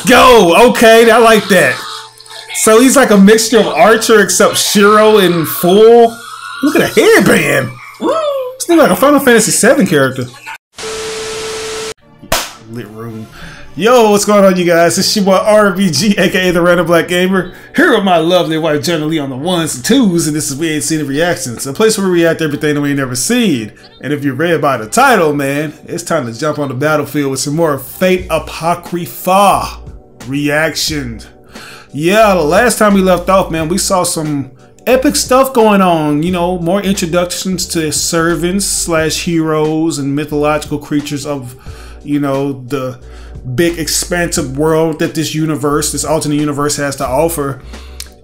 go. Okay, I like that. So he's like a mixture of Archer except Shiro in full. Look at the headband. This looks like a Final Fantasy VII character. Lit room. Yo, what's going on, you guys? It's your boy RBG, aka the Random Black Gamer, here with my lovely wife Jenna Lee on the ones and twos, and this is We Ain't Seen the Reactions, a place where we react to everything that we ain't never seen. And if you read by the title, man, it's time to jump on the battlefield with some more Fate Apocrypha reactions. Yeah, the last time we left off, man, we saw some epic stuff going on, you know, more introductions to servants slash heroes and mythological creatures of, you know, the big expansive world that this universe, this alternate universe has to offer.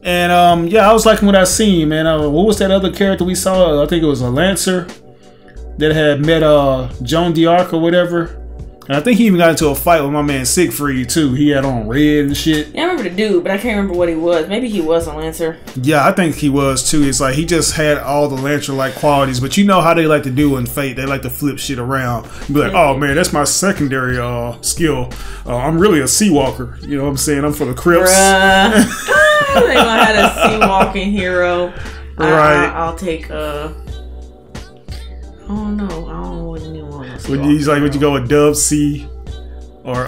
And yeah, I was liking what I seen, man. What was that other character we saw? I think it was a Lancer that had met Joan d'Arc or whatever. And I think he even got into a fight with my man Siegfried too. He had on red and shit. Yeah, I remember the dude, but I can't remember what he was. Maybe he was a Lancer. Yeah, I think he was too. It's like he just had all the Lancer-like qualities. But you know how they like to do in Fate. They like to flip shit around. Be like, oh man, that's my secondary skill. I'm really a Sea Walker. You know what I'm saying? I'm for the Crips. They gonna have a Sea Walking hero. Right. I'll take oh no, I don't want anyone else. He's like, would you go with Dub C or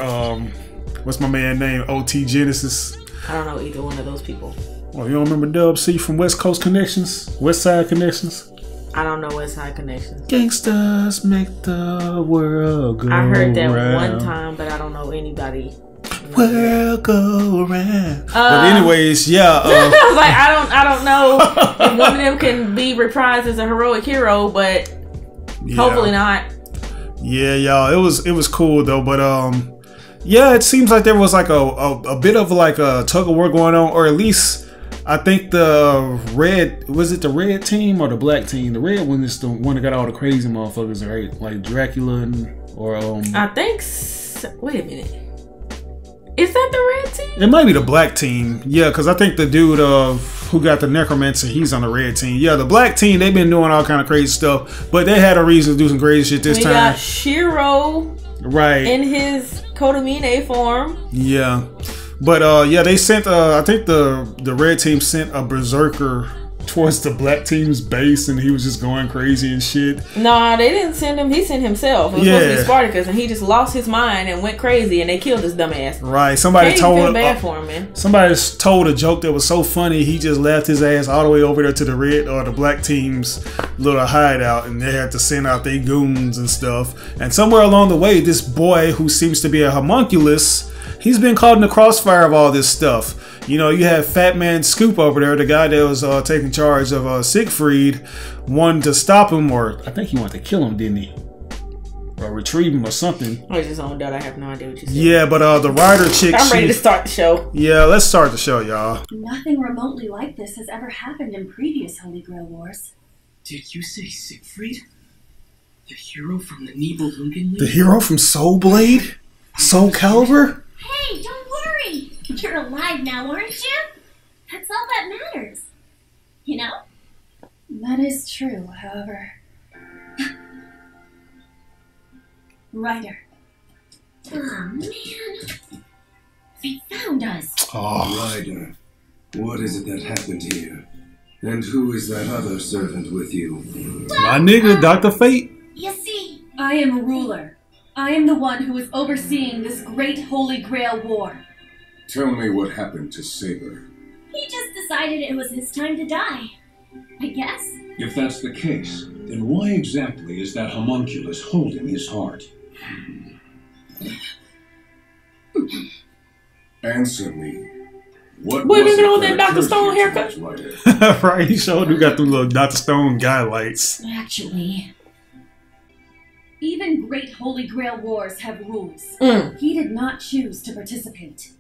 what's my man name? OT Genesis. I don't know either one of those people. Well, you don't remember Dub C from West Coast Connections? West Side Connections? I don't know West Side Connections. Gangsters make the world go round. I heard that one time, but I don't know anybody. World go round. But anyways, yeah. I was like, I don't know if one of them can be reprised as a heroic hero, but yeah. Hopefully not. Yeah, y'all. It was cool though, but yeah, it seems like there was like a bit of like a tug of war going on, or at least I think the red, was it the red team or the black team? The red one is the one that got all the crazy motherfuckers, right? Like Dracula or I think. Wait a minute. Is that the red team? It might be the black team. Yeah, because I think the dude who got the necromancer, he's on the red team. Yeah, the black team, they've been doing all kind of crazy stuff, but they had a reason to do some crazy shit this time. We got Shiro, right, in his Kodamine form. Yeah, but yeah, they sent. I think the red team sent a berserker towards the black team's base, and he was just going crazy and shit. Nah, they didn't send him. He sent himself. It was supposed to be Spartacus, and he just lost his mind and went crazy, and they killed his dumb ass. Right. Somebody told bad for him, man. Somebody told a joke that was so funny. He just left his ass all the way over there to the red or the black team's little hideout, and they had to send out their goons and stuff. And somewhere along the way, this boy who seems to be a homunculus, he's been caught in the crossfire of all this stuff. You know, you have Fat Man Scoop over there, the guy that was taking charge of Siegfried, wanted to stop him, or I think he wanted to kill him, didn't he? Or retrieve him or something. I was just on that. I have no idea what you said. Yeah, but the rider chick. I'm ready to start the show. Yeah, let's start the show, y'all. Nothing remotely like this has ever happened in previous Holy Grail wars. Did you say Siegfried? The hero from the Yggdmillennia? The hero from Soul Blade? Soul Calibur? Hey, don't worry! You're alive now, aren't you? That's all that matters. You know? That is true, however. Ryder. Oh, man. They found us. Oh. Ryder, what is it that happened here? And who is that other servant with you? My nigga, Dr. Fate. You see, I am a ruler. I am the one who is overseeing this great Holy Grail war. Tell me what happened to Saber. He just decided it was his time to die. I guess. If that's the case, then why exactly is that homunculus holding his heart? Answer me. What was it with that Dr. Stone haircut? Right, he showed you got the little Dr. Stone guy lights. Actually, even great Holy Grail wars have rules. He did not choose to participate.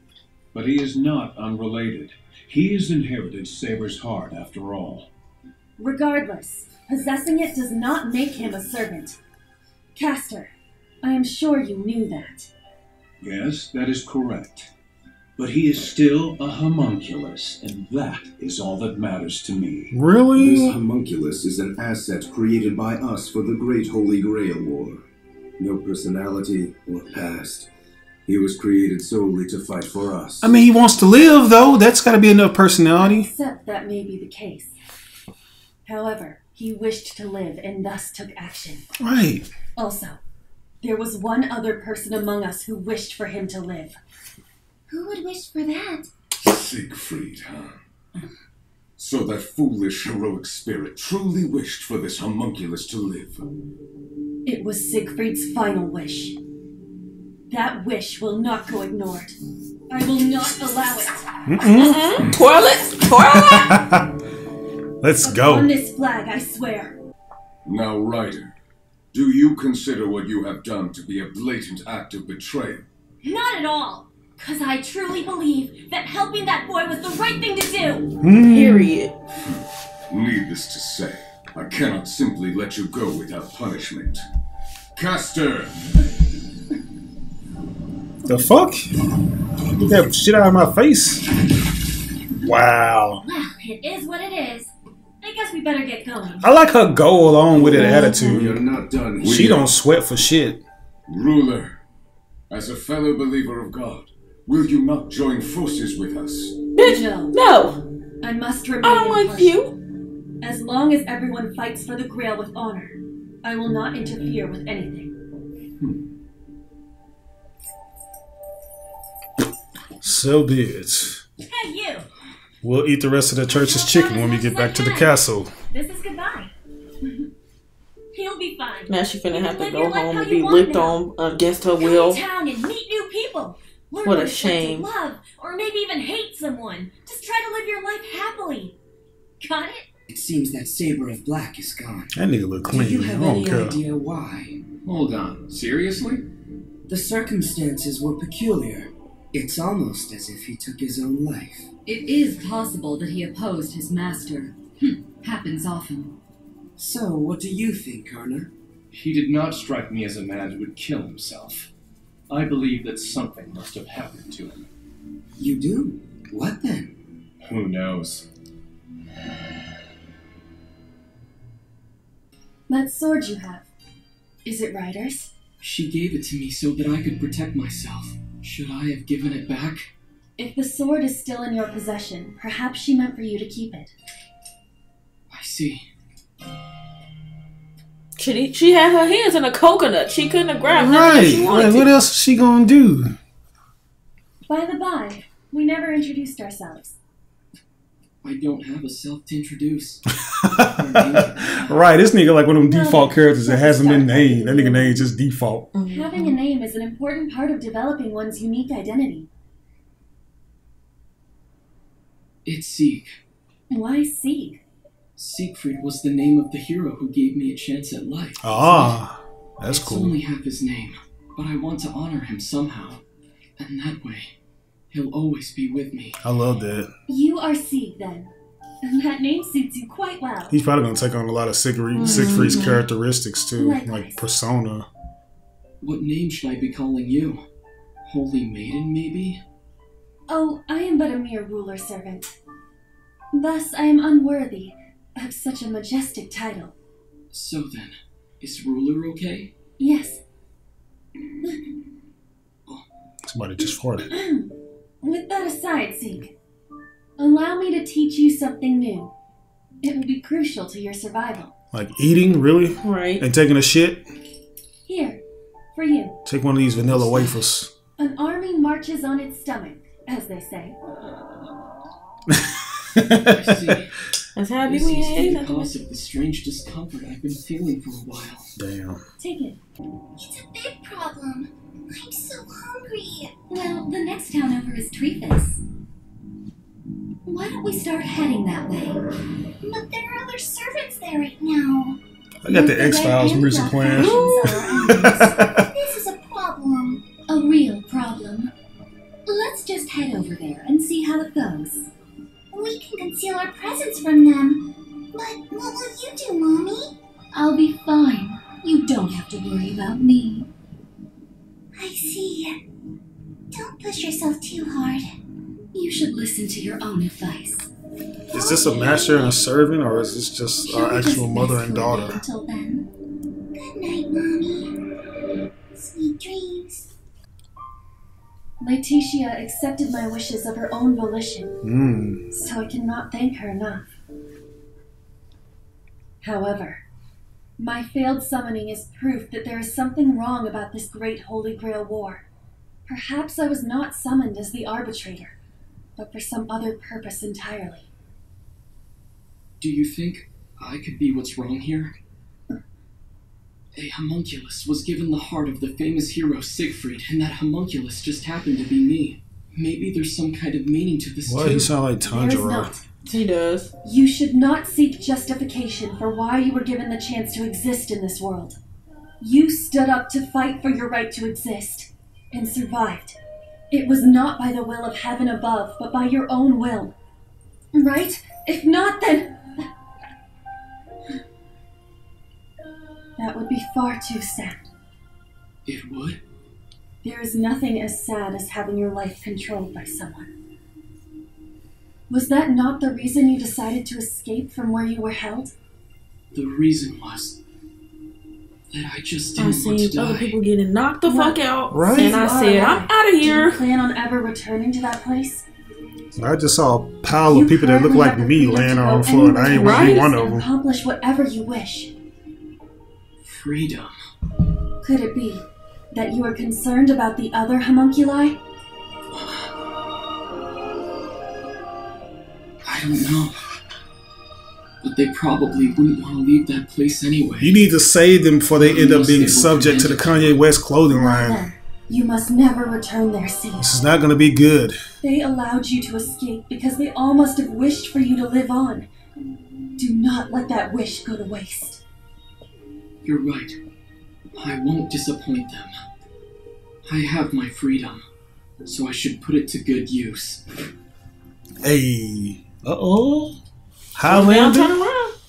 But he is not unrelated. He has inherited Saber's heart after all. Regardless, possessing it does not make him a servant. Caster, I am sure you knew that. Yes, that is correct. But he is still a homunculus, and that is all that matters to me. Really? This homunculus is an asset created by us for the Great Holy Grail War. No personality or past. He was created solely to fight for us. I mean, he wants to live, though. That's got to be enough personality. Except that may be the case. However, he wished to live and thus took action. Right. Also, there was one other person among us who wished for him to live. Who would wish for that? Siegfried, huh? So that foolish, heroic spirit truly wished for this homunculus to live. It was Siegfried's final wish. That wish will not go ignored. I will not allow it. Toilet. Let's go. On this flag, I swear. Now, Ryder, do you consider what you have done to be a blatant act of betrayal? Not at all. Because I truly believe that helping that boy was the right thing to do. Period. Needless to say, I cannot simply let you go without punishment. Caster! The fuck? Get that shit out of my face. Wow. Well, it is what it is. I guess we better get going. I like her go along with that You're attitude. not done here. She don't sweat for shit. Ruler, as a fellow believer of God, will you not join forces with us? Bitch, No. no. I must remain I don't like impartial. you. As long as everyone fights for the Grail with honor, I will not interfere with anything. So be it. Hey, you! We'll eat the rest of the church's chicken when we get back to the castle. This is goodbye. You'll be fine. Now she finna have to Live go your life home how and you be want licked now. on against her Go will. to town and meet new people. Learn What a what it's like shame. to love, or maybe even hate someone. Just try to live your life happily. Got it? It seems that saber of black is gone. That nigga look Do you clean. I have don't any care. idea why? Hold on. Seriously? The circumstances were peculiar. It's almost as if he took his own life. It is possible that he opposed his master. Happens often. So, what do you think, Karna? He did not strike me as a man who would kill himself. I believe that something must have happened to him. You do? What then? Who knows? That sword you have, is it Ryder's? She gave it to me so that I could protect myself. Should I have given it back? If the sword is still in your possession, perhaps she meant for you to keep it. I see. She had her hands in a coconut. She couldn't have grabbed nothing if she Right. wanted Like, to. what else is she gonna do? By the by, we never introduced ourselves. I don't have a self to introduce. Right, this nigga like one of them default characters that hasn't been named. That nigga name is just default. Having a name is an important part of developing one's unique identity. It's Sieg. Why Sieg? Siegfried was the name of the hero who gave me a chance at life. Ah, that's It's cool. only half his name, but I want to honor him somehow. And that way, he'll always be with me. I love that. You are Sieg, then. And that name suits you quite well. He's probably gonna take on a lot of Siegfried's characteristics too, Likewise. like persona. What name should I be calling you? Holy Maiden, maybe? Oh, I am but a mere ruler servant. Thus, I am unworthy of such a majestic title. So then, is ruler okay? Yes. Somebody just farted. With that aside, Sieg, allow me to teach you something new. It will be crucial to your survival. Like eating, really? Right. And taking a shit? Here, for you. Take one of these vanilla wafers. An army marches on its stomach, as they say. I see. That's how This we seems to be ain't the nothing. cause of the strange discomfort I've been feeling for a while. Damn. Take it. It's a big problem. I'm so hungry. Well, the next town over is Treefus. Why don't we start heading that way? But there are other servants there right now. I got the X-Files music playing. This is a problem. A real problem. Let's just head over there and see how it goes. We can conceal our presence from them. But what will you do, Mommy? I'll be fine. You don't have to worry about me. I see. Don't push yourself too hard. You should listen to your own advice. Is this a master and a servant, or is this just our Shall we actual just mother rest and for a bit daughter? Until then. Good night, Mommy. Sweet dreams. Laetitia accepted my wishes of her own volition, so I cannot thank her enough. However, my failed summoning is proof that there is something wrong about this great Holy Grail war. Perhaps I was not summoned as the arbitrator, but for some other purpose entirely. Do you think I could be what's wrong here? A homunculus was given the heart of the famous hero Siegfried, and that homunculus just happened to be me. Maybe there's some kind of meaning to this too. Why do you sound like Tanjiro? He does. You should not seek justification for why you were given the chance to exist in this world. You stood up to fight for your right to exist, and survived. It was not by the will of heaven above, but by your own will. Right? If not, then... that would be far too sad. It would? There is nothing as sad as having your life controlled by someone. Was that not the reason you decided to escape from where you were held? The reason was that I just didn't want to die. Other people getting knocked the fuck out, right? And I said, I'm out of here. Do you plan on ever returning to that place? I just saw a pile of people that look like me laying on the floor, and I ain't want to be one of them. Accomplish whatever you wish. Freedom. Could it be that you are concerned about the other homunculi? I don't know. But they probably wouldn't want to leave that place anyway. You need to save them before they end up being subject to the Kanye West clothing line. Then, you must never return there, see. This is not going to be good. They allowed you to escape because they all must have wished for you to live on. Do not let that wish go to waste. You're right. I won't disappoint them. I have my freedom, so I should put it to good use. Hey. Uh-oh. Highlander?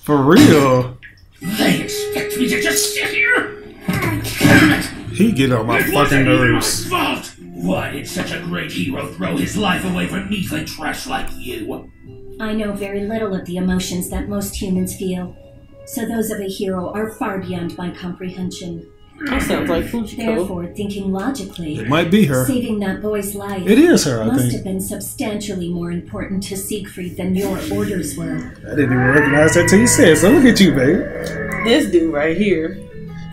For real. They expect me to just sit here? He get on my fucking nerves. Why did such a great hero throw his life away for measly trash like you? I know very little of the emotions that most humans feel, so those of a hero are far beyond my comprehension. That sounds like Fujiko. Therefore, thinking logically, it might be her. Saving that boy's life it is her, I must think. have been substantially more important to Siegfried than your orders were. I didn't even recognize that till you said it, so look at you, babe. This dude right here,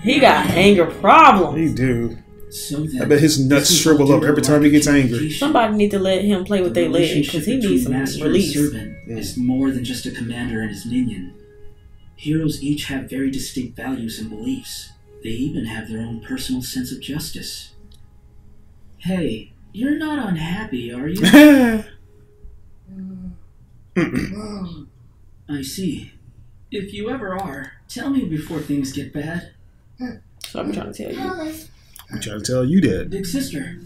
he got anger problems. He do. So I bet his nuts shrivel up every time he gets angry. Somebody need to let him play with their legs because he needs some release. Servant is more than just a commander and his minion. Heroes each have very distinct values and beliefs. They even have their own personal sense of justice. Hey, you're not unhappy, are you? I see. If you ever are, tell me before things get bad. So I'm trying to tell you. I'm trying to tell you that. Big sister.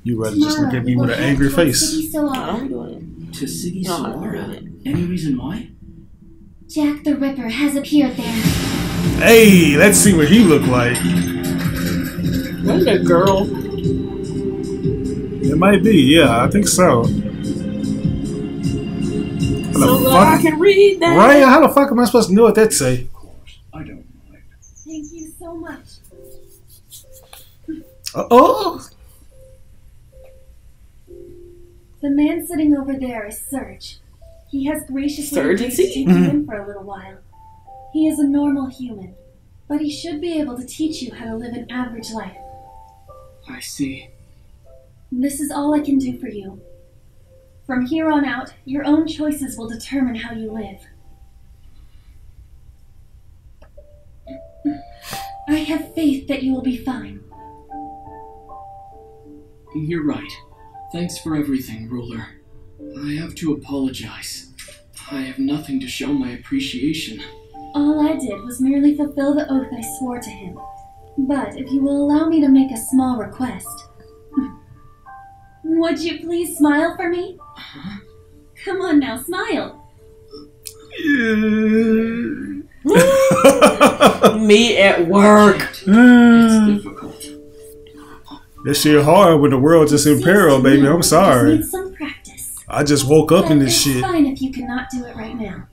You rather just look at me with an angry face. I'm doing it. To Siggy Solara? Any reason why? Jack the Ripper has appeared there. Hey, let's see what he looked like. Where's that girl? It might be, yeah, I think so. So I can read that. Right? How the fuck am I supposed to know what that say? I don't mind. Thank you so much. Uh-oh. The man sitting over there is Serge. He has graciously agreed to take you in for a little while. He is a normal human, but he should be able to teach you how to live an average life. I see. This is all I can do for you. From here on out, your own choices will determine how you live. I have faith that you will be fine. You're right. Thanks for everything, Ruler. I have to apologize. I have nothing to show my appreciation. All I did was merely fulfill the oath I swore to him. But if you will allow me to make a small request... Would you please smile for me? Huh? Come on now, smile. Me at work. It's difficult. This shit hard when the world just in peril, baby. I'm sorry. Just need some practice. I just woke up in this shit. It's fine if you cannot do it right now.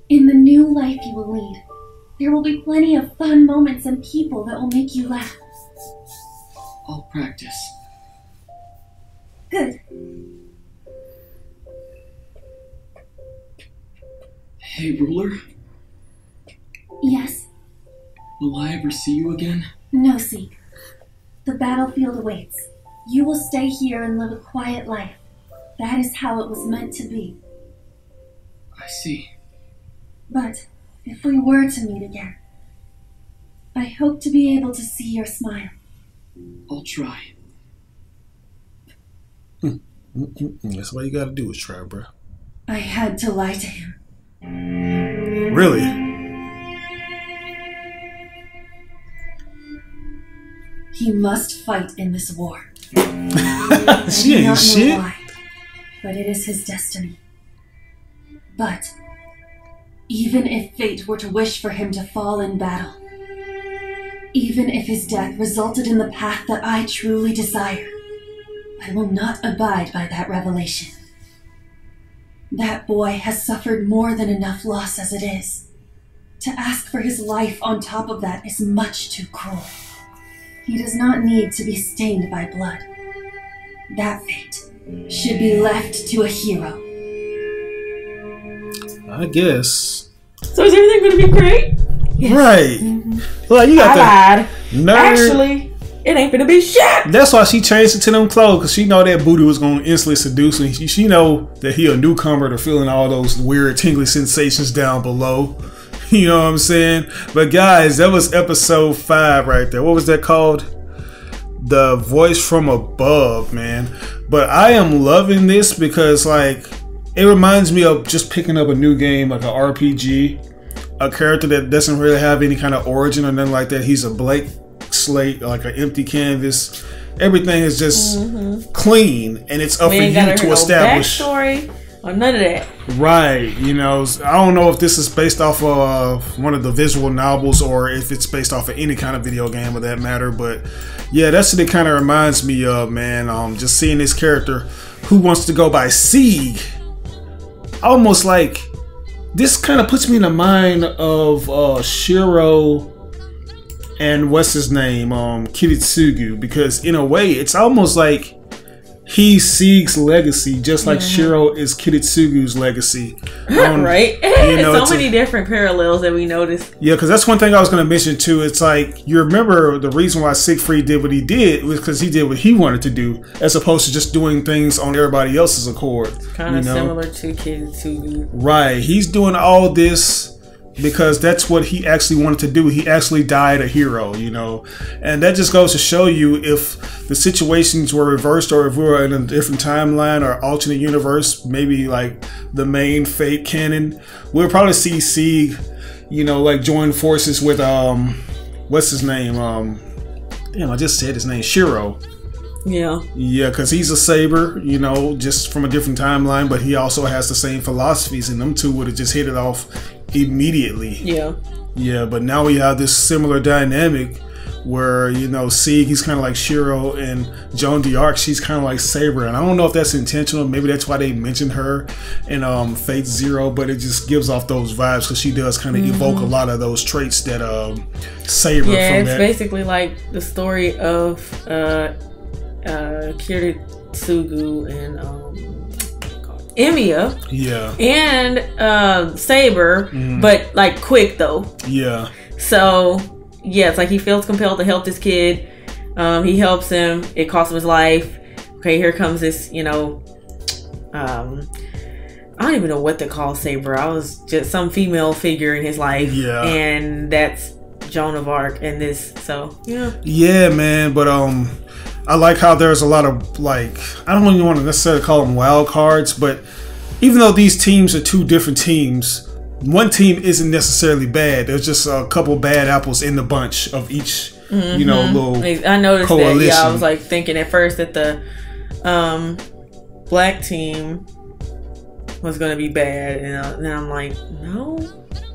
In the new life you will lead, there will be plenty of fun moments and people that will make you laugh. I'll practice. Hey, Ruler? Yes? Will I ever see you again? No, Seek. The battlefield awaits. You will stay here and live a quiet life. That is how it was meant to be. I see. But if we were to meet again, I hope to be able to see your smile. I'll try. That's what you gotta do is try, bro. I had to lie to him. Really? He must fight in this war. She ain't shit. Why, but it is his destiny. But even if fate were to wish for him to fall in battle, even if his death resulted in the path that I truly desire, I will not abide by that revelation. That boy has suffered more than enough loss as it is. To ask for his life on top of that is much too cruel. He does not need to be stained by blood. That fate should be left to a hero. I guess. So is everything going to be great? Yes. Right. Mm-hmm. Well, you got that. Nerd. Actually, it ain't gonna be shit. That's why she changed it to them clothes, because she know that booty was gonna instantly seduce him. She know that he a newcomer to feeling all those weird tingly sensations down below. You know what I'm saying? But guys, that was episode 5 right there. What was that called? The Voice from Above, man. But I am loving this because, like, it reminds me of just picking up a new game, like an RPG. A character that doesn't really have any kind of origin or nothing like that. He's a blank slate, like an empty canvas. Everything is just clean, and it's up for you to establish. Backstory or none of that. Right, you know, I don't know if this is based off of one of the visual novels or if it's based off of any kind of video game of that matter. But yeah, that's what it kind of reminds me of, man. Just seeing this character who wants to go by Sieg, almost like. This kind of puts me in the mind of Shiro and what's his name, Kiritsugu, because in a way it's almost like he's Sieg's legacy, just like Shiro is Kiritsugu's legacy. Right? You know, so many different parallels that we noticed. Yeah, because that's one thing I was going to mention too. It's like, you remember the reason why Siegfried did what he did was because he did what he wanted to do, as opposed to just doing things on everybody else's accord. Kind of similar to Kiritsugu. Right. He's doing all this because that's what he actually wanted to do. He actually died a hero, you know. And that just goes to show you, if the situations were reversed, or if we were in a different timeline or alternate universe, maybe like the main Fate canon, we'll probably see Sieg, you know, like join forces with what's his name? Damn, I just said his name, Shiro. Yeah. Yeah, because he's a saber, you know, just from a different timeline, but he also has the same philosophies, and them two would have just hit it off immediately. Yeah. Yeah, but now we have this similar dynamic where, you know, Sieg, he's kind of like Shiro, and Joan d'Arc, she's kind of like Saber. And I don't know if that's intentional. Maybe that's why they mentioned her in Fate Zero, but it just gives off those vibes because she does kind of evoke a lot of those traits that Saber. Yeah, from it's that. basically like the story of Kiritsugu and Emiya. Yeah. And Saber, but like quick though. Yeah. So yeah, it's like he feels compelled to help this kid. He helps him. It costs him his life. Okay, here comes this, you know, I don't even know what to call Saber. I was just some female figure in his life. Yeah. And that's Joan of Arc and this. So yeah. Yeah, man. But I like how there's a lot of, like, I don't even want to necessarily call them wild cards, but even though these teams are two different teams, one team isn't necessarily bad. There's just a couple bad apples in the bunch of each, you know, little I noticed coalition. that. Yeah, I was like thinking at first that the black team was going to be bad, and then I'm like, no.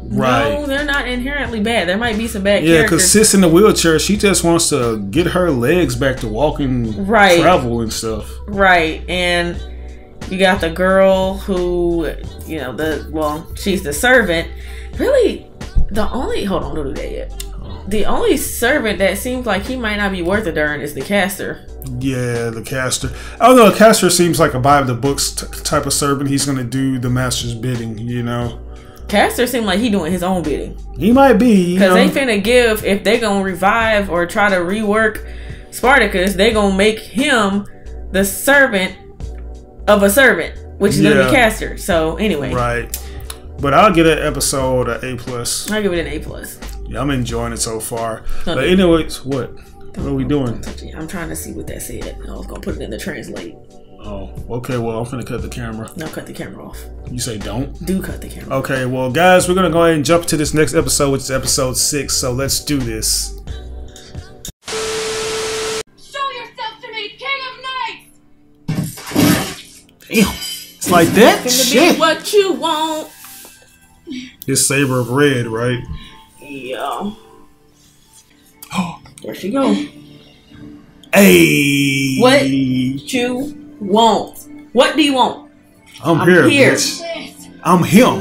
Right. No, they're not inherently bad. There might be some bad characters. Yeah, because Sis in the wheelchair, she just wants to get her legs back to walking, travel and stuff. Right. And you got the girl who, you know, she's the servant. Really, the only, hold on, don't do that yet. The only servant that seems like he might not be worth a darn is the caster. Yeah, the caster. Although a caster seems like a by the books type of servant. He's going to do the master's bidding, you know. Castor seemed like he doing his own bidding. He might be, because they finna give, if they gonna revive or try to rework Spartacus, they gonna make him the servant of a servant, which is gonna be Castor. So anyway, right. But I'll get an episode A+. I'll give it an A+. Yeah, I'm enjoying it so far. But anyways, what are we doing? I'm trying to see what that said. I was gonna put it in the translate. Oh, okay. Well, I'm gonna cut the camera. No, cut the camera off. You say don't? Do cut the camera. Okay. Well, guys, we're gonna go ahead and jump to this next episode, which is episode 6. So let's do this. Show yourself to me, King of Knights! Damn, it's like that. It's Shit. be what you want. This saber of red, right? Yeah. There she go. Hey. What you want? What do you want? I'm here. Bitch. I'm him.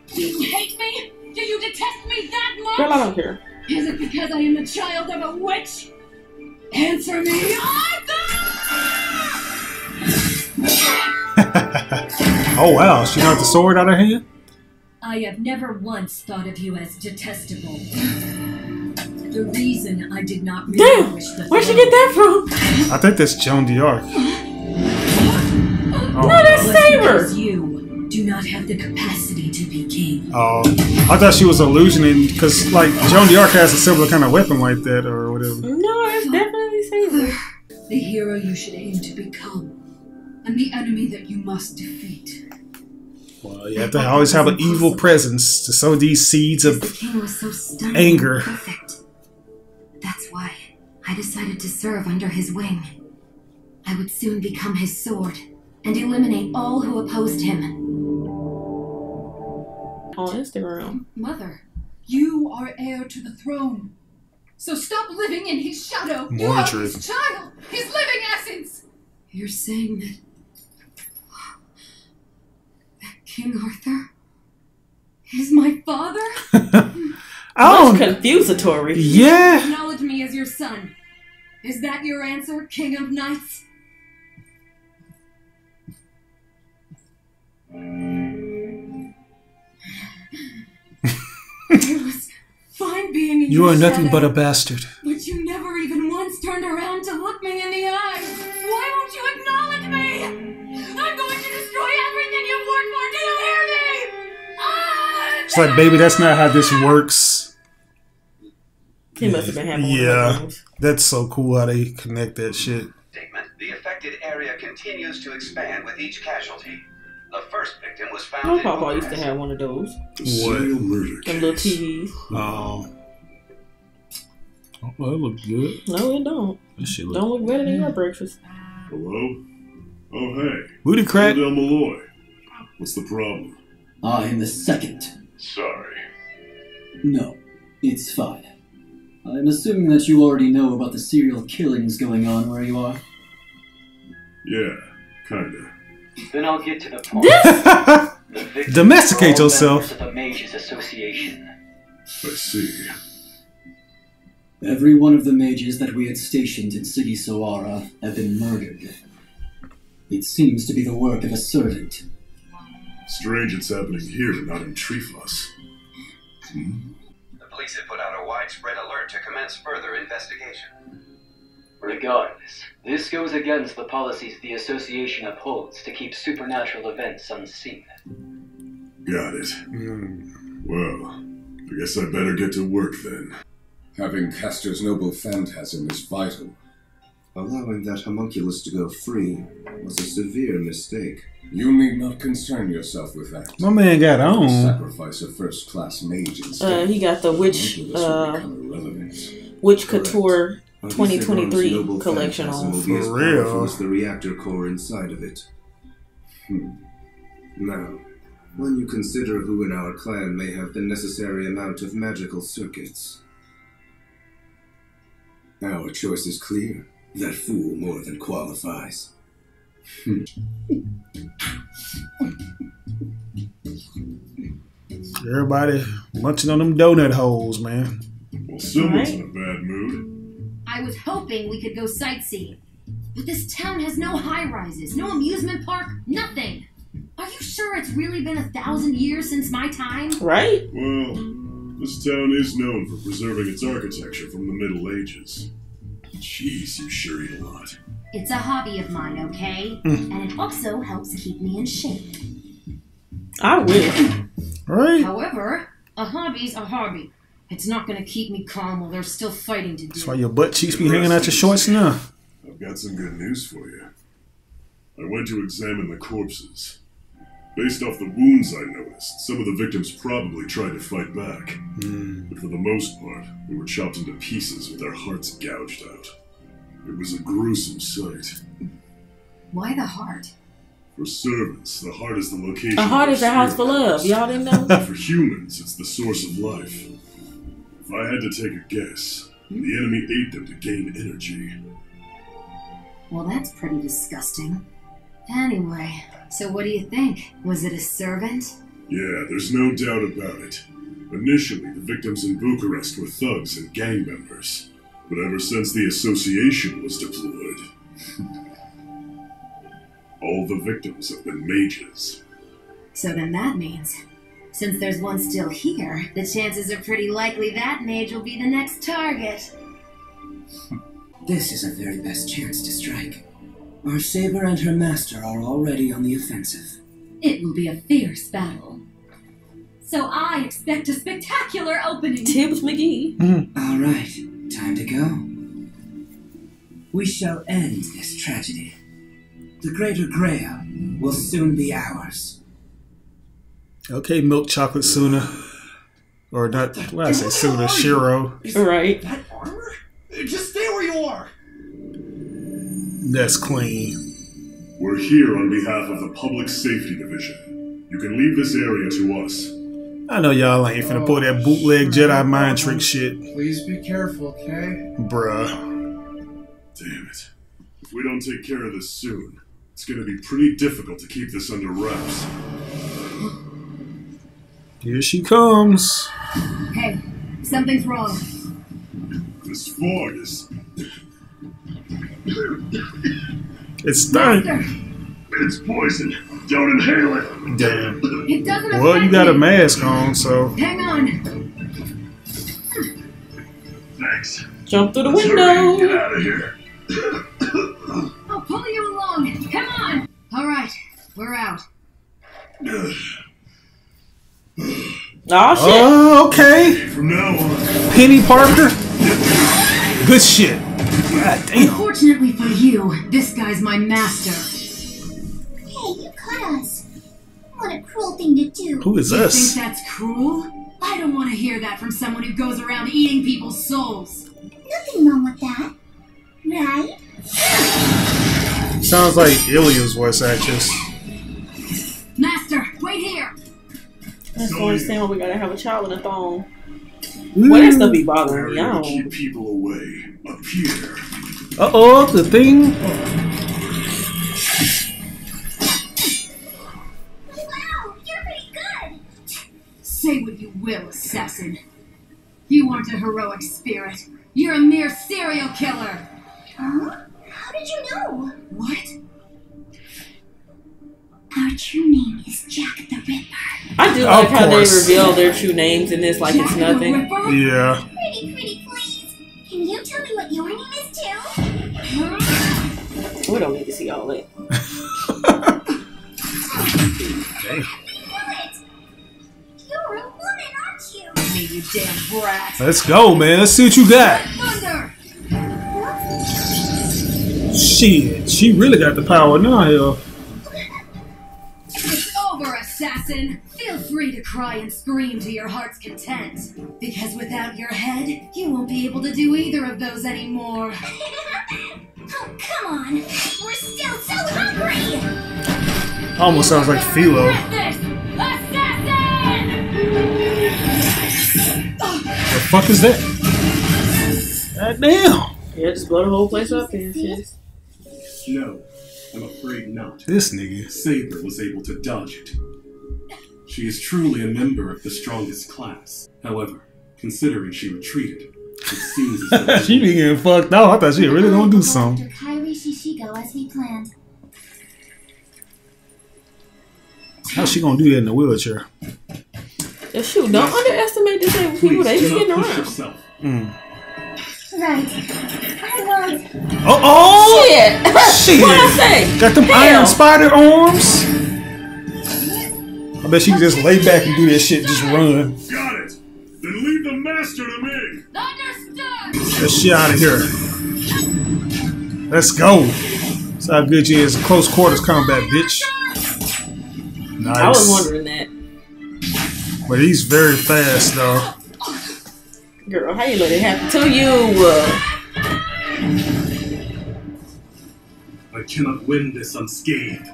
Do you hate me? Do you detest me that much? Girl, I don't care. Is it because I am the child of a witch? Answer me. Oh wow, she knocked the sword out of her hand? I have never once thought of you as detestable. The reason I did not relinquish the Where'd she get that from? I think that's Joan d'Arc. No, that's Saber. You do not have the capacity to be king. Oh, I thought she was illusioning because, like, Joan d'Arc has a similar kind of weapon like that or whatever. No, it's definitely Saber. The hero you should aim to become, and the enemy that you must defeat. Well, you have to always have an evil presence to sow these seeds of The king was so stunning anger. and perfect. That's why I decided to serve under his wing. I would soon become his sword and eliminate all who opposed him. On Instagram. Mother, you are heir to the throne. So stop living in his shadow. Mordred. You are his child, his living essence. You're saying that King Arthur is my father? Oh, confusatory. Yeah. Acknowledge me as your son. Is that your answer, King of Knights? It was fine being in You your are nothing shadow, but a bastard. but you never even once turned around to look me in the eye. Why won't you acknowledge me? I'm going to destroy everything you've worked for. Do you hear me? It's like, baby, that's not how this works. He must have been having one of Yeah, those. that's so cool how they connect that shit. The affected area continues to expand with each casualty. The first victim was found My in papa used to have one of those. Serial murder Them little TVs. Oh, well, that looks good. No, it don't. That shit look. Don't look better than your breakfast. Hello? Oh, hey. Booty crack. Del Malloy. What's the problem? I am the second. Sorry. No, it's fine. I'm assuming that you already know about the serial killings going on where you are. Yeah, kinda. Then I'll get to the point. The victims Domesticate are all yourself. members of the Mages Association. I see. Every one of the mages that we had stationed in City Soara have been murdered. It seems to be the work of a servant. Strange it's happening here, not in Trifos. The police have put out a widespread alert to commence further investigation. Regardless, this goes against the policies the Association upholds to keep supernatural events unseen. Got it. Well, I guess I better get to work then. Having Castor's noble phantasm is vital. Allowing that homunculus to go free was a severe mistake. You need not concern yourself with that. My man got on. Sacrifice a first-class mage instead. He got the Witch Couture 2023 collection on. Will be as powerful as the reactor core inside of it. Now, when you consider who in our clan may have the necessary amount of magical circuits, our choice is clear. That fool more than qualifies. Everybody munching on them donut holes, man. Well, someone's in a bad mood. I was hoping we could go sightseeing. But this town has no high-rises, no amusement park, nothing. Are you sure it's really been 1,000 years since my time? Right? Well, this town is known for preserving its architecture from the Middle Ages. Jeez, you sure eat a lot. It's a hobby of mine, okay? And it also helps keep me in shape. I wish. Right? However, a hobby's a hobby. It's not gonna keep me calm while there's still fighting to do. That's why your butt cheeks be hanging out your shorts now. I've got some good news for you. I went to examine the corpses. Based off the wounds I noticed, some of the victims probably tried to fight back. But for the most part, they were chopped into pieces with their hearts gouged out. It was a gruesome sight. Why the heart? For servants, the heart is the location. A heart is a house for love. Y'all didn't know? For humans, it's the source of life. If I had to take a guess, the enemy ate them to gain energy. Well, that's pretty disgusting. Anyway, so what do you think? Was it a servant? Yeah, there's no doubt about it. Initially, the victims in Bucharest were thugs and gang members. But ever since the association was deployed, all the victims have been mages. So then that means, since there's one still here, the chances are pretty likely that mage will be the next target. This is our very best chance to strike. Our saber and her master are already on the offensive. It will be a fierce battle. So I expect a spectacular opening. Tibbs McGee. All right, time to go. We shall end this tragedy. The Greater Grail will soon be ours. Okay, milk chocolate Suna. Or not, what did I say? Suna, Shiro. Right. That armor? Just stay where you are. That's clean. We're here on behalf of the Public Safety Division. You can leave this area to us. I know y'all ain't finna pull that bootleg Jedi mind trick shit. Please be careful, okay? Bruh. Damn it. If we don't take care of this soon, it's gonna be pretty difficult to keep this under wraps. Here she comes. Hey, something's wrong. This fog is... It's stunning. It's poison. Don't inhale it. Damn. It doesn't Well, you got a affect me. mask on, so. Hang on. Thanks. Jump through the Let's window. hurry and get out of here. I'll pull you along. Come on. All right, we're out. Oh, shit. Oh, okay. From now on. Penny Parker. Good shit. God damn. Unfortunately for you, this guy's my master. Hey, you cut us. What a cruel thing to do. Who is You us? think that's cruel? I don't want to hear that from someone who goes around eating people's souls. Nothing wrong with that. Right? Sounds like Ilya's voice actress. Master, wait here. That's the only thing why we gotta have a child in a thong. Well, that stuff be bothering me. I don't. Keep people away. Up here. Uh-oh, the thing. Wow, you're pretty good. Say what you will, assassin. You aren't a heroic spirit. You're a mere serial killer. Huh? How did you know? What? Our true name is Jack the Ripper. I do like how they reveal their true names in this like it's nothing. Yeah. Pretty, please. Can you tell me what your name is too? We don't need to see all that. Damn. You're a woman, aren't you? Me, you damn brat. Let's go, man. Let's see what you got. Thunder! Shit. She really got the power now, hell. It's over, assassin. Feel free to cry and scream to your heart's content. Because without your head, you won't be able to do either of those anymore. Oh, come on. We're still so hungry. Almost sounds like Philo. The fuck is that? God damn. Yeah, just blow the whole place up and shit. No, I'm afraid not. This nigga. Saber was able to dodge it. She is truly a member of the strongest class. However, considering she retreated, it seems as though She be getting fucked up. I thought she really gonna do something. Kairi Shishigo as we planned. How's she gonna do that in the wheelchair? Yeah, shoot, don't underestimate disabled people. They be getting around. Right. I won't. Oh! Shit! What I say? Got them iron spider arms. I bet she can just lay back and do that shit, just run. Got it. Then leave the master to me. Understood. That shit out of here. Let's go. That's how good you is. Close quarters combat, bitch. Nice. I was wondering that. But he's very fast, though. Girl, how you let it happen to you? I cannot win this unscathed.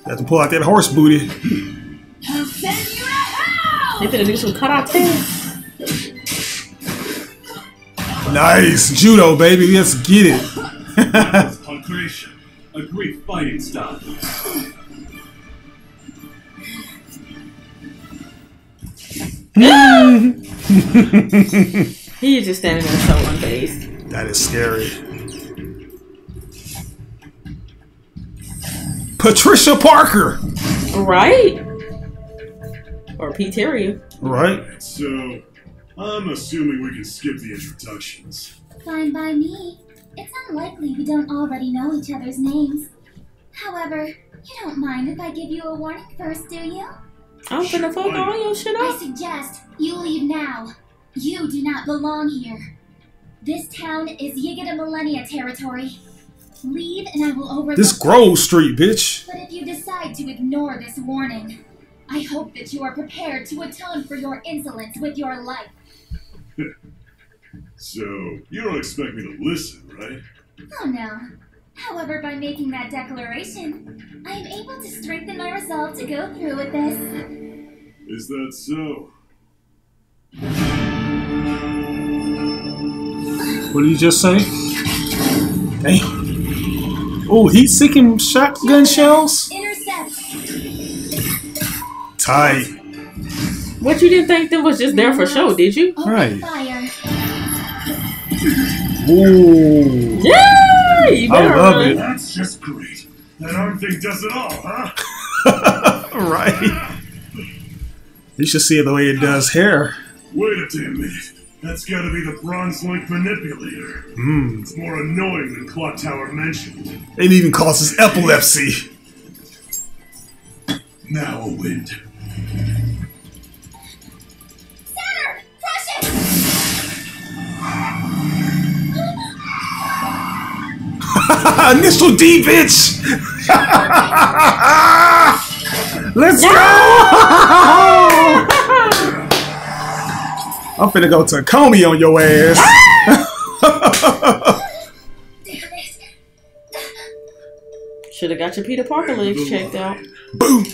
Have to pull out that horse booty. I'll send you to hell. They finna do some karate. Nice. Judo, baby. Let's get it. Concretion, a Greek fighting style. He's just standing there so unfazed. That is scary. Patricia Parker. Right? Or Pete Terrier. Right. So, I'm assuming we can skip the introductions. Fine by me. It's unlikely we don't already know each other's names. However, you don't mind if I give you a warning first, do you? I'm finna fuck all your shit I up. suggest you leave now. You do not belong here. This town is Yggdmillennia territory. Leave and I will overlook. This Grove Street, bitch. But if you decide to ignore this warning, I hope that you are prepared to atone for your insolence with your life. So, you don't expect me to listen, right? Oh no. However, by making that declaration, I am able to strengthen my resolve to go through with this. Is that so? What did you just say? Damn. Oh, heat-seeking shotgun shells? Intercept. Tight. What, you didn't think them was just there for show, did you? Right. Fire. Ooh. Yeah! You better I love run. it. That's just great. That arm thing does it all, huh? Right. You should see it the way it does hair. Wait a damn minute. That's gotta be the Bronze Link Manipulator. It's more annoying than Clock Tower mentioned. It even causes epilepsy. Now a wind. Saturn! Crush it! Initial D, bitch! Let's go! I'm finna go to Comey on your ass. Should have got your Peter Parker legs checked out. Boom!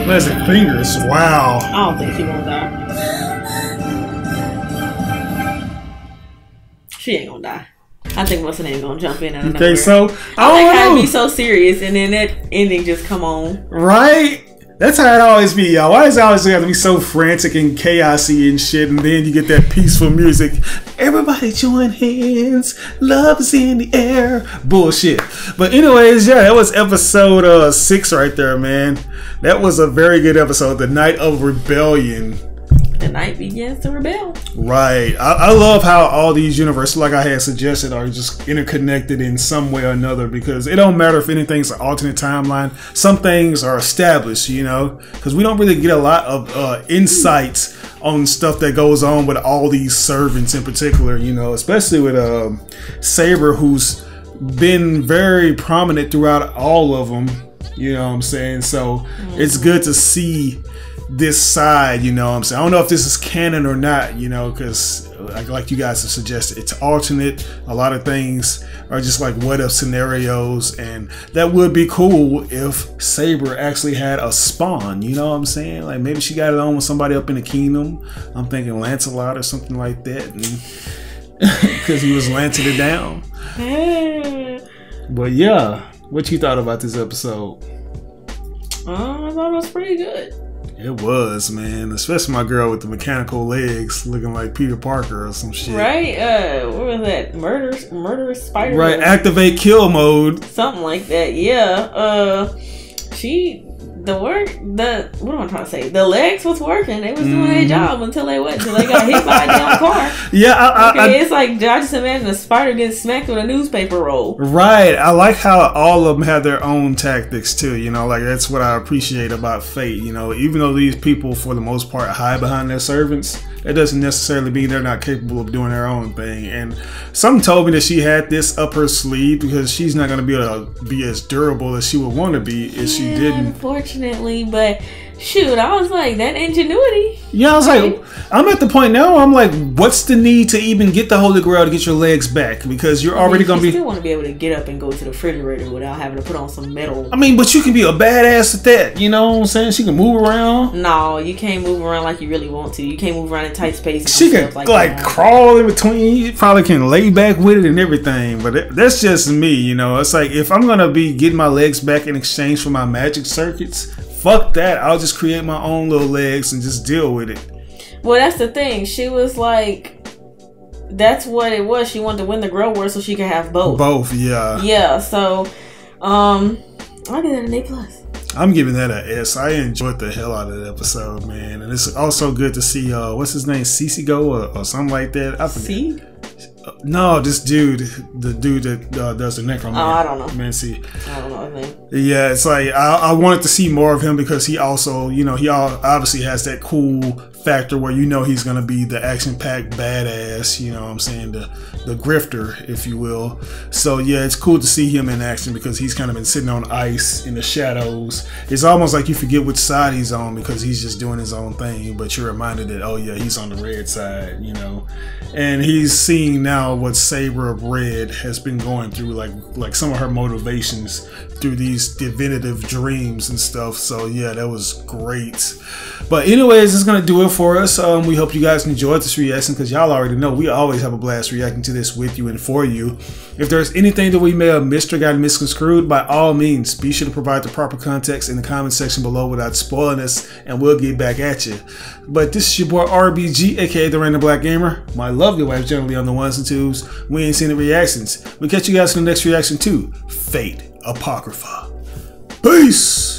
Pleasant fingers. Wow. I don't think she gonna die. She ain't gonna die. I think what's her name gonna jump in. You think so? I think I'd be so serious, and then that ending just come on. Right? That's how it always be, y'all. Why does it always have to be so frantic and chaosy and shit, and then you get that peaceful music? Everybody join hands. Love is in the air. Bullshit. But anyways, yeah, that was episode 6 right there, man. That was a very good episode. The Night of Rebellion. The night begins to rebel. Right. I love how all these universes, like I had suggested, are just interconnected in some way or another, because it don't matter if anything's an alternate timeline. Some things are established, you know, because we don't really get a lot of insights on stuff that goes on with all these servants in particular, you know, especially with Saber, who's been very prominent throughout all of them, you know what I'm saying? So it's good to see this side, you know what I'm saying? I don't know if this is canon or not, you know, because like you guys have suggested, it's alternate. A lot of things are just like what if scenarios, and that would be cool if Saber actually had a spawn, you know what I'm saying? Like maybe she got it on with somebody up in the kingdom. I'm thinking Lancelot or something like that, because he was lancing it down. But yeah, what you thought about this episode? I thought it was pretty good. It was, man. Especially my girl with the mechanical legs looking like Peter Parker or some shit. Right? What was that? Murderous spider? Right, activate kill mode. Something like that, yeah. what am I trying to say? The legs was working. They was doing their job until they got hit by a damn car. Yeah, it's like I just imagine a spider getting smacked with a newspaper roll. Right. I like how all of them have their own tactics too. You know, like that's what I appreciate about Fate. You know, even though these people for the most part hide behind their servants, it doesn't necessarily mean they're not capable of doing their own thing. And some told me that she had this up her sleeve because she's not going to be able to be as durable as she would want to be if she didn't. Unfortunately, but shoot, I was like, that ingenuity. Yeah, I was like, I'm at the point now. I'm like, what's the need to even get the Holy Grail to get your legs back? Because you're already going to be. You still want to be able to get up and go to the refrigerator without having to put on some metal. I mean, but you can be a badass at that. You know what I'm saying? She can move around. No, you can't move around like you really want to. You can't move around in tight spaces. She can like crawl in between. You probably can lay back with it and everything. But that's just me. You know, it's like if I'm going to be getting my legs back in exchange for my magic circuits, fuck that. I'll just create my own little legs and just deal with it. Well, that's the thing. She was like, that's what it was. She wanted to win the Grail War so she could have both. Both, yeah. Yeah, so I'll give that an A+. I'm giving that an S. I enjoyed the hell out of that episode, man. And it's also good to see, what's his name? Cicigo or something like that. I forget. No, this dude, the dude that does the necromancy. Oh, I don't know. Mancy. I don't know his name. Yeah, it's like I wanted to see more of him because he also, you know, he obviously has that cool factor where you know he's gonna be the action-packed badass. You know what I'm saying, the grifter, if you will. So yeah, it's cool to see him in action because he's kind of been sitting on ice in the shadows. It's almost like you forget which side he's on because he's just doing his own thing, but you're reminded that, oh yeah, he's on the red side, you know. And he's seeing now what Saber of Red has been going through, like some of her motivations through these divinative dreams and stuff. So yeah, that was great. But anyways, it's gonna do it for us. We hope you guys enjoyed this reaction because y'all already know we always have a blast reacting to this with you and for you. If there's anything that we may have missed or got misconstrued, by all means, be sure to provide the proper context in the comment section below without spoiling us, and we'll get back at you. But this is your boy RBG, aka the Random Black Gamer. My lovely wife generally on the ones and twos. We ain't seen the reactions. We'll catch you guys in the next reaction to Fate Apocrypha. Peace!